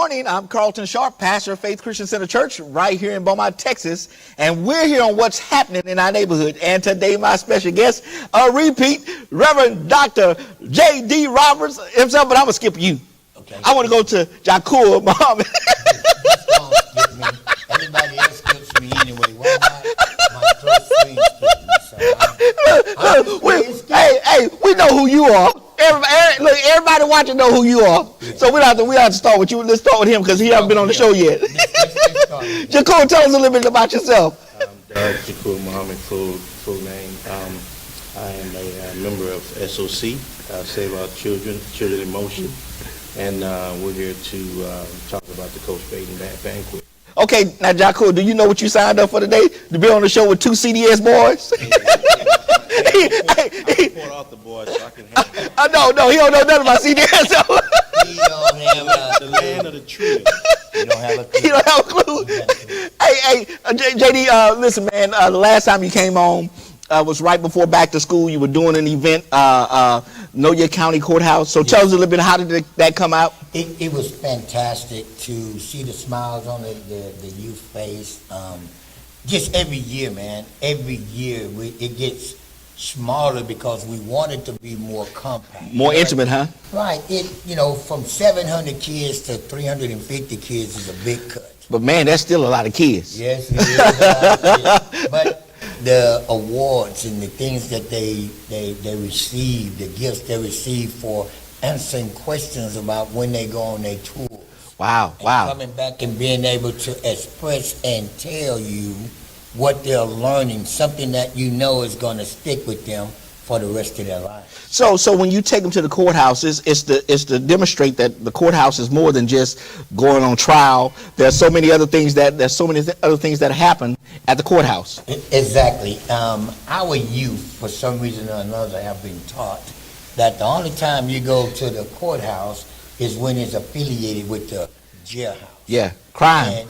morning. I'm Carlton Sharp, pastor of Faith Christian Center Church right here in Beaumont, Texas. And we're here on what's happening in our neighborhood. And today my special guest, a repeat, Reverend Dr. J.D. Roberts himself. But I'm going to skip you. Okay. I want to go to Jacob Muhammad. Everybody else skips me anyway. Why not? My close friends skip me. So hey, we know who you are. Everybody watching know who you are. Yeah. So we don't have to start with you. Let's start with him because he hasn't been on the show yet. Jacob, tell us a little bit about yourself. I'm Jacob Muhammad, full name. I am a member of SOC, Save Our Children in Motion, and we're here to talk about the Coach Baden Banquet. Okay, now Jacob, do you know what you signed up for today? To be on the show with two CDS boys? I poured out the boys so I can have it. No, he don't know nothing about CDS. he don't have the land of the tree. You don't have a clue. You don't have a clue. Hey, JD, listen, man. The last time you came on was right before back to school. You were doing an event, Know Your County Courthouse. So tell us a little bit, how did that come out? It was fantastic to see the smiles on the youth face. Just every year, man. Every year it gets smaller because we want it to be more compact. More intimate, huh? Right. From 700 kids to 350 kids is a big cut. But man, that's still a lot of kids. Yes, it is a lot of kids. But the awards and the things that they receive, the gifts they receive for answering questions about when they go on their tour. Wow. Coming back and being able to express and tell you what they're learning, something that you know is going to stick with them for the rest of their life. So when you take them to the courthouse, it's to demonstrate that the courthouse is more than just going on trial. There's so many other things that happen at the courthouse. Exactly. Our youth, for some reason or another, have been taught that the only time you go to the courthouse is when it's affiliated with the jailhouse. Yeah, crime. And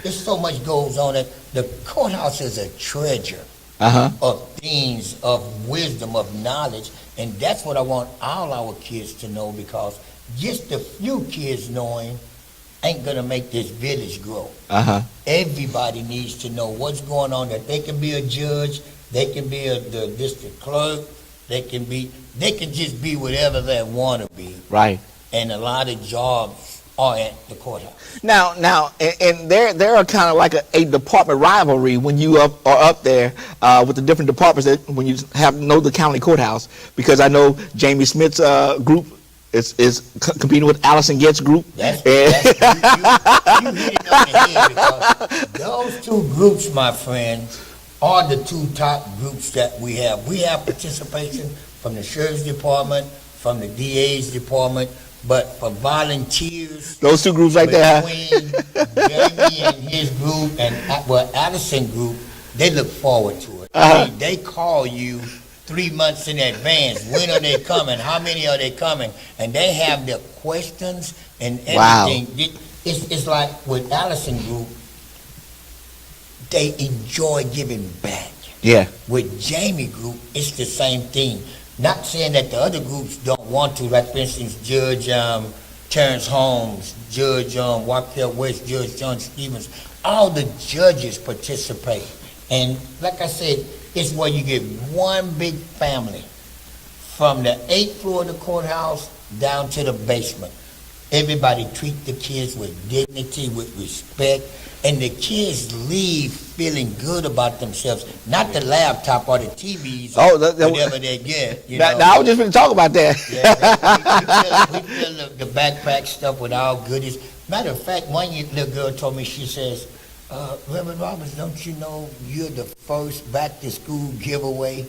there's so much goes on it. The courthouse is a treasure of things, of wisdom, of knowledge, and that's what I want all our kids to know, because just a few kids knowing ain't gonna make this village grow. Everybody needs to know what's going on, that they can be a judge, they can be the district clerk, they can just be whatever they want to be. Right. And a lot of jobs are at the courthouse. Now, and there are kind of like a department rivalry when you are up there with the different departments that when you know the county courthouse, because I know Jamie Smith's group is competing with Allison Getz' group. You hit it on the head, because those two groups, my friend, are the two top groups that we have. We have participation from the sheriff's department, from the DA's department, but for volunteers, those two groups right there, between Jamie and his group and Allison group, they look forward to it. They call you 3 months in advance. When are they coming? How many are they coming? And they have their questions and everything. Wow. It's like with Allison group, they enjoy giving back. Yeah. With Jamie group, it's the same thing. Not saying that the other groups don't want to, like for instance, Judge Terrence Holmes, Judge Waukesha West, Judge John Stevens, all the judges participate. And like I said, it's where you get one big family from the 8th floor of the courthouse down to the basement. Everybody treat the kids with dignity, with respect, and the kids leave feeling good about themselves. Not the laptop or the TVs, whatever they get. Now, I was just going to talk about that. We fill the backpack stuff with all goodies. Matter of fact, one little girl told me, she says, Reverend Roberts, don't you know you're the first back-to-school giveaway?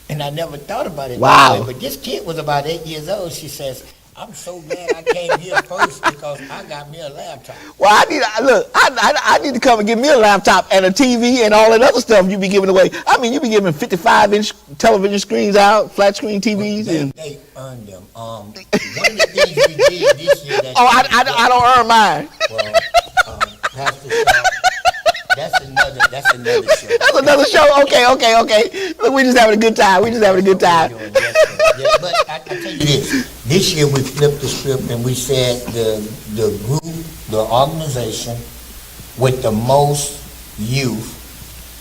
And I never thought about it that way. But this kid was about 8 years old. She says, I'm so glad I came here first because I got me a laptop. Well, I need to come and get me a laptop and a TV and all that other stuff you be giving away. I mean, you be giving 55-inch television screens out, flat screen TVs. They earned them. One of the things we did this year. I don't earn mine. Well, Pastor Shaw, that's another show. That's another show. Okay. Look, we just having a good time. Yeah, but I tell you this. This year we flipped the script and we said the group, the organization with the most youth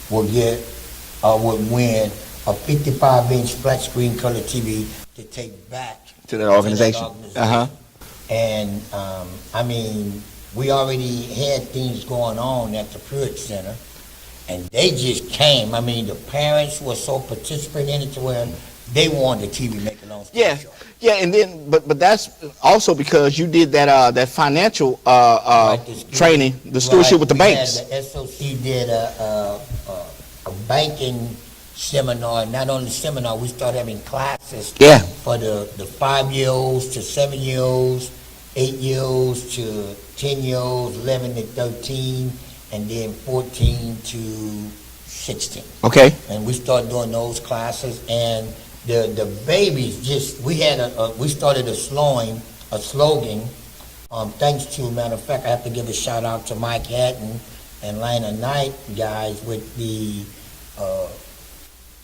will would win a 55-inch flat screen color TV to take back To that organization. And I mean, we already had things going on at the Pruitt Center, and they just came. I mean, the parents were so participating in it to where they wanted the TV. Make a long story Yeah, short. yeah, and then but that's also because you did that financial training, the stewardship with the banks. Had the SOC did a banking seminar. Not only seminar, we started having classes Yeah. for the 5-year-olds to 7-year-olds, 8-year-olds to 10-year-olds, 11 to 13, and then 14 to 16. Okay. And we started doing those classes, and the babies just, we had we started a slogan, thanks to, matter of fact, I have to give a shout out to Mike Hatton and Lana Knight guys with the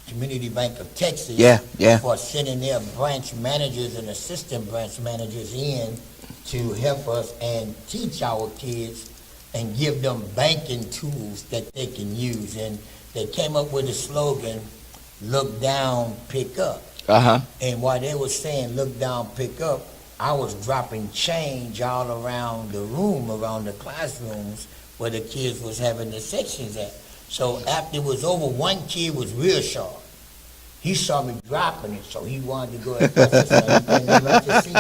Community Bank of Texas. Yeah, yeah. For sending their branch managers and assistant branch managers in to help us and teach our kids and give them banking tools that they can use. And they came up with a slogan, look down, pick up. And while they were saying look down, pick up, I was dropping change all around the room, around the classrooms where the kids was having the sections at. So after it was over, one kid was real sharp. He saw me dropping it, so he wanted to go and touch it, so he couldn't even let you see.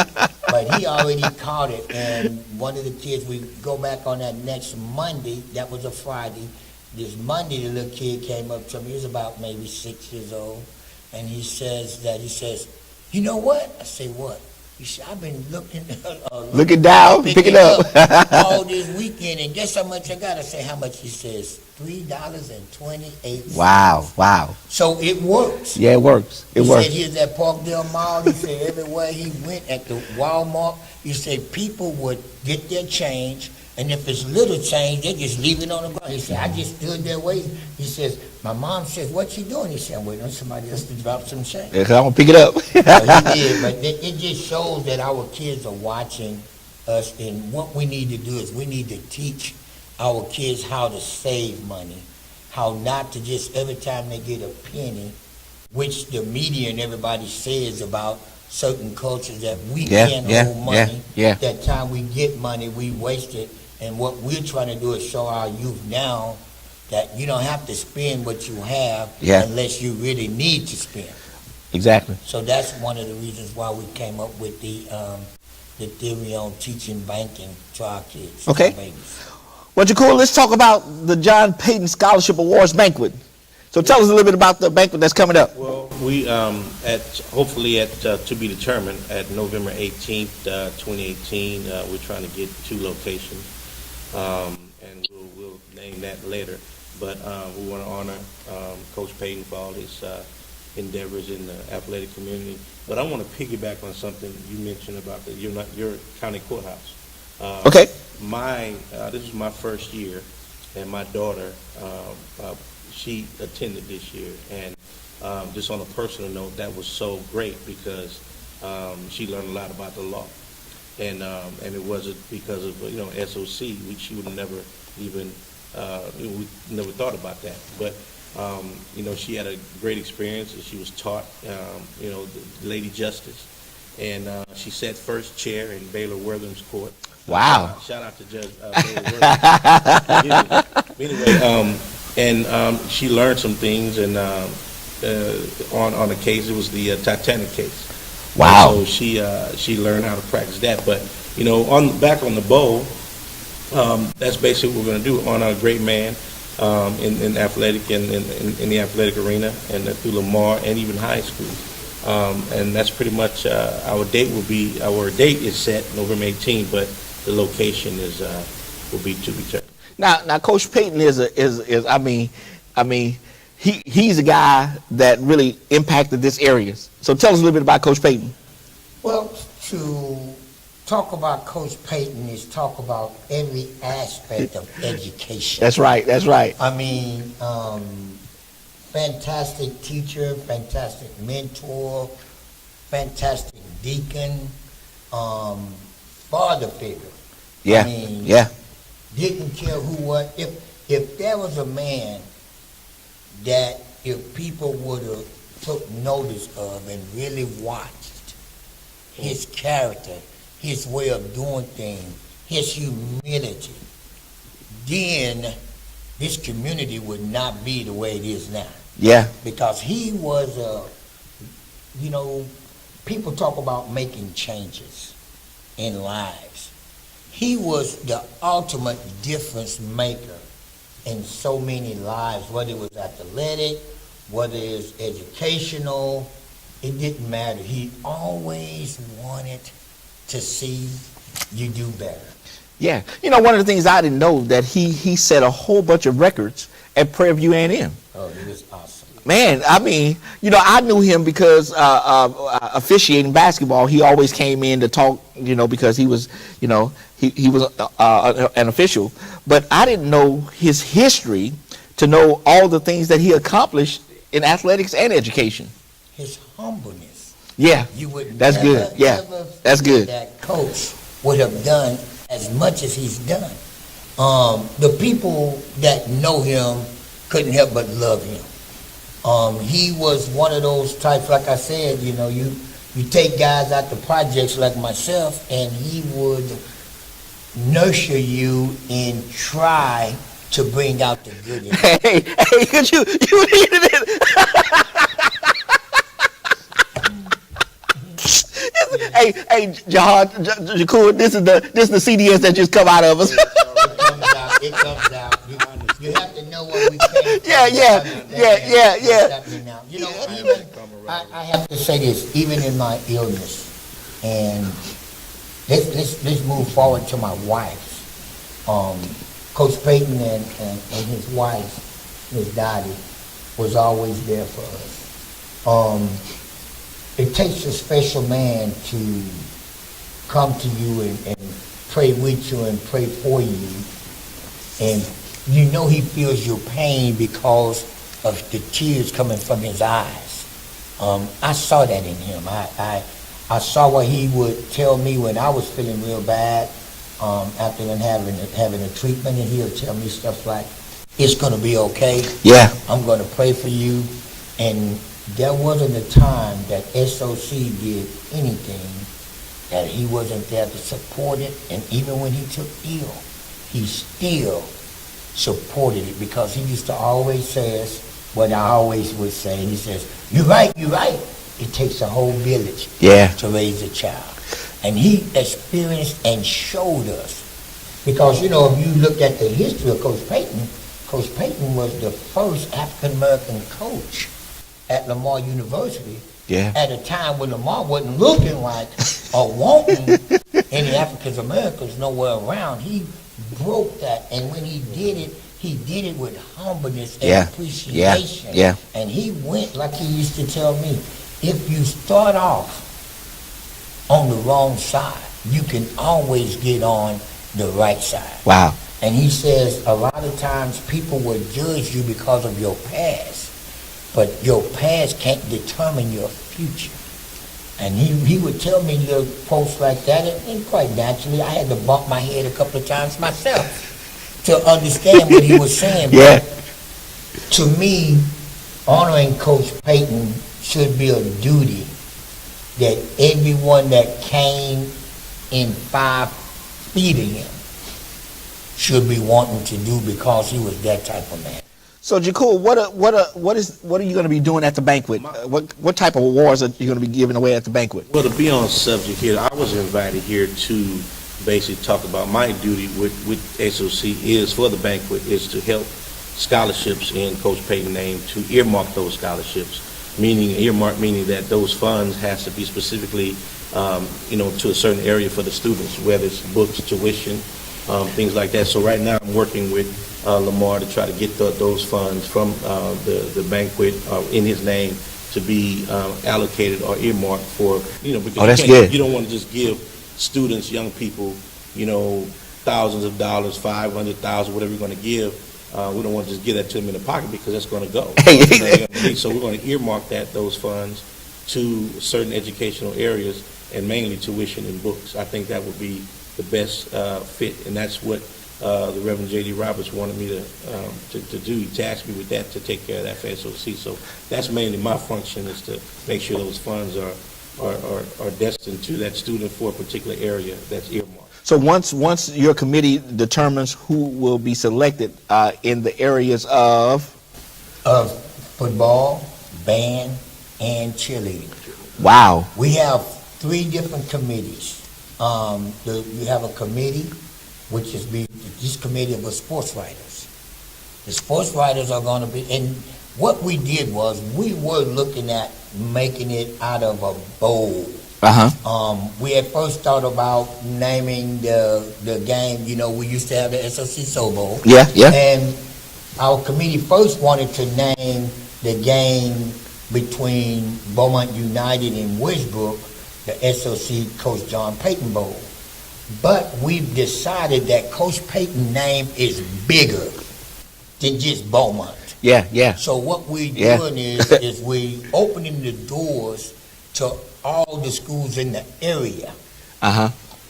But he already caught it, and one of the kids, we go back on that next Monday, that was a Friday. This Monday, the little kid came up to me, he was about maybe 6 years old, and he says, you know what? I say, what? He said, I've been looking down, pick it up. all this weekend, and guess how much I got? I say, how much? He says, $3.28. Wow. So it works. Yeah, it works. It He works. said, here's at Parkdale Mall. He said, everywhere he went, at the Walmart, he said, people would get their change, and if it's little change, they just leave it on the ground. He said, I just stood there waiting. He says, my mom says, what you doing? He said, I'm waiting on somebody else to drop some change. Yeah, 'cause I'm gonna pick it up. So he did, but it just shows that our kids are watching us, and what we need to do is we need to teach our kids how to save money, how not to just every time they get a penny, which the media and everybody says about certain cultures that we can't hold money. That time we get money, we waste it. And what we're trying to do is show our youth now that you don't have to spend what you have unless you really need to spend. Exactly. So that's one of the reasons why we came up with the theory on teaching banking to our kids. Okay. Our babies. Well, Jacool, let's talk about the John Payton Scholarship Awards banquet. So tell us a little bit about the banquet that's coming up. Well, we hopefully to be determined at November 18th, 2018. We're trying to get 2 locations, and we'll name that later. But we want to honor Coach Payton for all his endeavors in the athletic community. But I want to piggyback on something you mentioned about your county courthouse. Okay. This was my first year, and my daughter, she attended this year, and just on a personal note, that was so great because she learned a lot about the law, and it wasn't because of SOC. She would never even we never thought about that, but she had a great experience, and she was taught the Lady Justice, and she sat first chair in Baylor Wortham's court. Wow. Shout out to Judge Baylor Wortham. Anyway, she learned some things, and on the case, it was the Titanic case. Wow. And so she learned how to practice that. But back on the bowl, that's basically what we're going to do. On our great man in athletic and in the athletic arena, and through Lamar and even high school. And that's pretty much our date will be. Our date is set November 18th, but the location will be to be determined. Now, Coach Payton is he's a guy that really impacted this area. So tell us a little bit about Coach Payton. Well, to talk about Coach Payton is talk about every aspect of education. That's right. I mean, fantastic teacher, fantastic mentor, fantastic deacon, father figure. Yeah. I mean, Yeah. didn't care who what. If there was a man that if people would have took notice of and really watched his character, his way of doing things, his humility, then this community would not be the way it is now. Yeah. Because he was people talk about making changes in lives. He was the ultimate difference maker in so many lives, whether it was athletic, whether it's educational, it didn't matter. He always wanted to see you do better. Yeah. You know, one of the things I didn't know that he set a whole bunch of records at Prairie View A&M. Oh, he was awesome. Man, I mean, you know, I knew him because officiating basketball, he always came in to talk, you know, because he was, you know, he was an official. But I didn't know his history to know all the things that he accomplished in athletics and education. His humbleness. Yeah, You would that's never, good. Yeah, ever that's feel good. that coach would have done as much as he's done. The people that know him couldn't help but love him. He was one of those types, like I said, you know, you take guys out to projects like myself, and he would nurture you and try to bring out the good in you. Hey, could you needed it. Hey, Jahad, Jacoor, this is the CDS that just come out of us. It comes out. You have to know what we came from. Yeah. You know, even I have to say this, even in my illness, and let's move forward to my wife. Coach Payton and his wife, Miss Dottie, was always there for us. It takes a special man to come to you and pray with you and pray for you, and you know he feels your pain because of the tears coming from his eyes. I saw that in him. I saw what he would tell me when I was feeling real bad after then having a treatment, and he'll tell me stuff like, "It's going to be okay. Yeah. I'm going to pray for you." And there wasn't a time that SOC did anything that he wasn't there to support it. And even when he took ill, he still supported it, because he used to always say what I always would say. He says, you're right. It takes a whole village to raise a child. And he experienced and showed us. Because, you know, if you look at the history of Coach Payton was the first African-American coach at Lamar University at a time when Lamar wasn't looking like or wanting any African-Americans nowhere around. He broke that, and when he did it with humbleness and appreciation. Yeah. And he went, like he used to tell me, if you start off on the wrong side, you can always get on the right side. Wow. And he says a lot of times people will judge you because of your past, but your past can't determine your future. And he would tell me little quotes like that, and quite naturally, I had to bump my head a couple of times myself to understand what he was saying. Yeah. But to me, honoring Coach Payton should be a duty that everyone that came in 5 feet of him should be wanting to do, because he was that type of man. So, Jacoor, what are you going to be doing at the banquet? What type of awards are you going to be giving away at the banquet? Well, to be on subject here, I was invited here to basically talk about my duty with SOC is for the banquet is to help scholarships in Coach Payton's name, to earmark those scholarships, meaning that those funds has to be specifically, to a certain area for the students, whether it's books, tuition, things like that. So right now I'm working with Lamar to try to get those funds from the banquet in his name to be allocated or earmarked for, because you don't want to just give students, young people, thousands of dollars, $500,000, whatever you're going to give. We don't want to just give that to them in the pocket, because that's going to go. So we're going to earmark those funds to certain educational areas and mainly tuition and books. I think that would be the best fit, and that's what the Reverend J.D. Roberts wanted me to do. He tasked me with that, to take care of that for SOC. So that's mainly my function, is to make sure those funds are destined to that student for a particular area that's earmarked. So once your committee determines who will be selected in the areas of Football, band, and cheerleading. Wow. We have 3 different committees. You have a committee, which is this committee of the sports writers. The sports writers are going to be, and what we did was we were looking at making it out of a bowl. We had first thought about naming the game. You know, we used to have the SOC Soul Bowl. Yeah. And our committee first wanted to name the game between Beaumont United and Westbrook the SOC Coach John Payton Bowl. But we've decided that Coach Payton's name is bigger than just Beaumont. Yeah. So what we're doing is we opening the doors to all the schools in the area.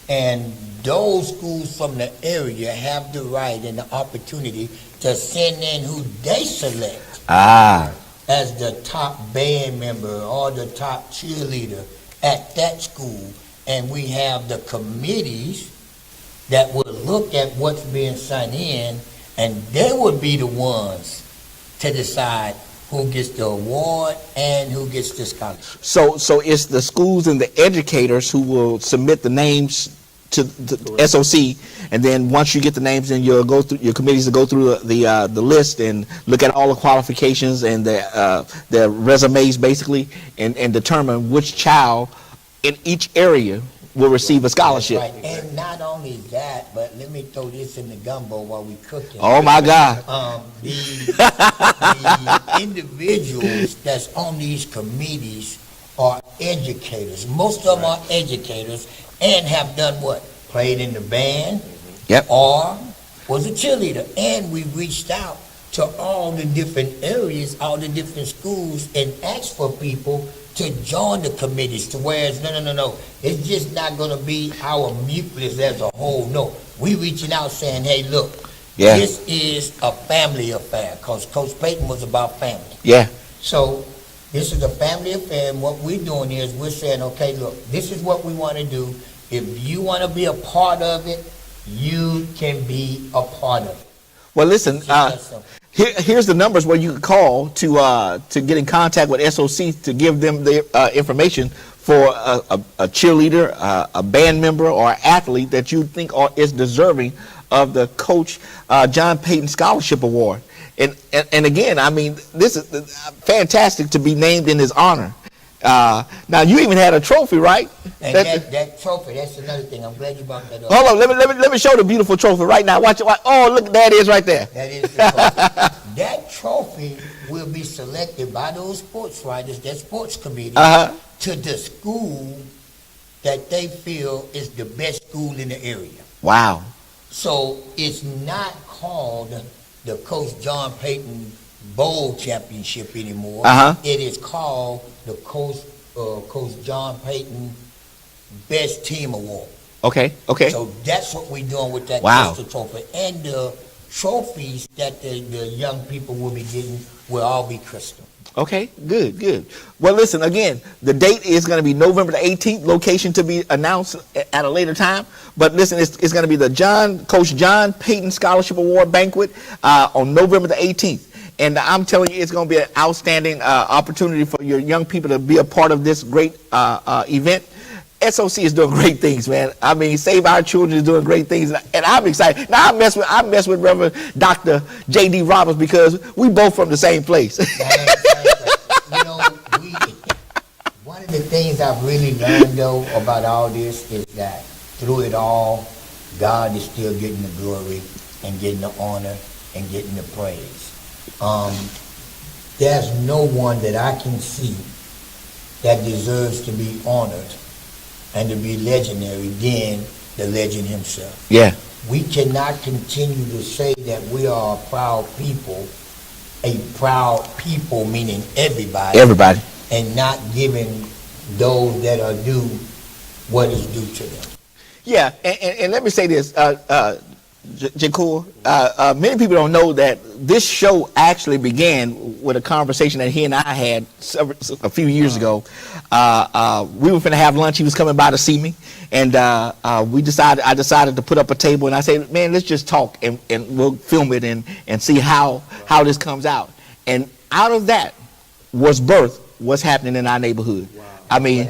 And those schools from the area have the right and the opportunity to send in who they select as the top band member or the top cheerleader at that school. And we have the committees that will look at what's being sent in, and they would be the ones to decide who gets the award and who gets the scholarship. So it's the schools and the educators who will submit the names to the SOC, and then once you get the names, then you'll go through, your committees will go through the list and look at all the qualifications and the resumes basically, and determine which child in each area will receive a scholarship. Right. And not only that, but let me throw this in the gumbo while we cooking. Oh my God. The individuals that's on these committees are educators. Most of them are educators and have done what? Played in the band. Yep. Or was a cheerleader. And we reached out to all the different areas, all the different schools, and asked for people to join the committees, to where it's no. It's just not going to be our nucleus as a whole. No. We reaching out saying, hey, look, this is a family affair, because Coach Payton was about family. Yeah. So this is a family affair, and what we're doing is we're saying, okay, look, this is what we want to do. If you want to be a part of it, you can be a part of it. Well, listen, here's the numbers where you can call to get in contact with SOC to give them the information for a cheerleader, a band member, or an athlete that you think is deserving of the Coach John Payton Scholarship Award. And again, I mean, this is fantastic to be named in his honor. Now, you even had a trophy, right? And that trophy, that's another thing. I'm glad you brought that up. Hold on, let me show the beautiful trophy right now. Watch it. Oh, look, there it is right there. That is the trophy. That trophy will be selected by those sports writers, that sports committee, to the school that they feel is the best school in the area. Wow. So it's not called the Coach John Payton Bowl Championship anymore. It is called the Coach John Payton Best Team Award. Okay. So that's what we're doing with that crystal trophy. And the trophies that the young people will be getting will all be crystal. Okay, good. Well, listen, again, the date is going to be November the 18th, location to be announced at a later time. But listen, it's going to be the Coach John Payton Scholarship Award Banquet on November the 18th. And I'm telling you, it's going to be an outstanding opportunity for your young people to be a part of this great event. SOC is doing great things, man. I mean, Save Our Children is doing great things, and I'm excited. Now I mess with Reverend Dr. J.D. Roberts because we both from the same place. You know, one of the things I've really learned though about all this is that through it all, God is still getting the glory and getting the honor and getting the praise. There's no one that I can see that deserves to be honored and to be legendary than the legend himself. Yeah. We cannot continue to say that we are a proud people meaning everybody, Everybody. and not giving those that are due what is due to them. Yeah, and let me say this, Jakul, many people don't know that this show actually began with a conversation that he and I had a few years ago. We were finna have lunch. He was coming by to see me, and I decided to put up a table, and I said, man, let's just talk, and we'll film it and see how this comes out. And out of that was birth what's happening in our neighborhood. Wow. I mean,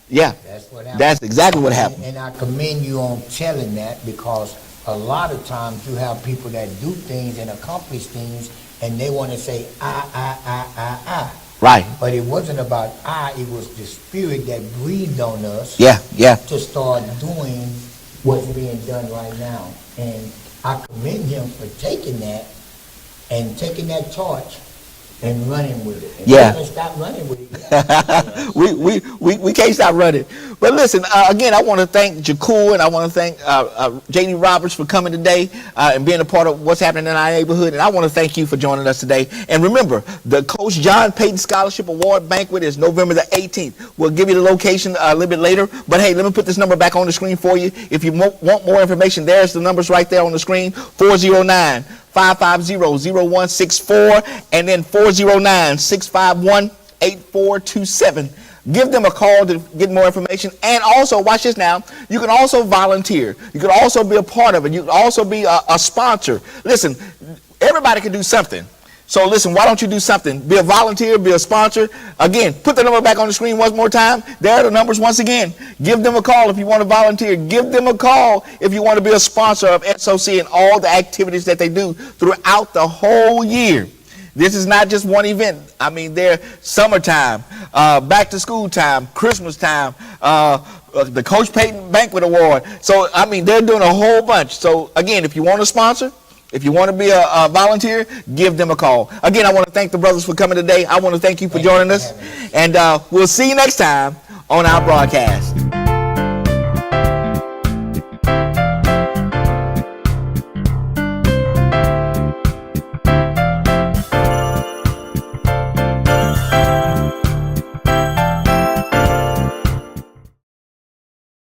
yeah, that's what happened. That's exactly what happened. And I commend you on telling that, because a lot of times you have people that do things and accomplish things, and they want to say, I. Right. But it wasn't about it was the spirit that breathed on us. Yeah. To start doing what's being done right now. And I commend him for taking that and taking that torch and running with it. And yeah. We can't stop running with it. we can't stop running. But listen, again, I want to thank Jakul, and I want to thank J.D. Roberts for coming today and being a part of what's happening in our neighborhood. And I want to thank you for joining us today. And remember, the Coach John Payton Scholarship Award Banquet is November the 18th. We'll give you the location a little bit later. But hey, let me put this number back on the screen for you. If you want more information, there's the numbers right there on the screen. 409-550-0164 and then 409-651-8427. Give them a call to get more information. And also, watch this now, you can also volunteer. You can also be a part of it. You can also be a sponsor. Listen, everybody can do something. So listen, why don't you do something? Be a volunteer, be a sponsor. Again, put the number back on the screen one more time. There are the numbers once again. Give them a call if you want to volunteer. Give them a call if you want to be a sponsor of SOC and all the activities that they do throughout the whole year. This is not just one event. I mean, they're summertime, back to school time, Christmas time, the Coach Payton Banquet Award. So, I mean, they're doing a whole bunch. So, again, if you want to sponsor, if you want to be a volunteer, give them a call. Again, I want to thank the brothers for coming today. I want to thank you for joining us. And we'll see you next time on our broadcast.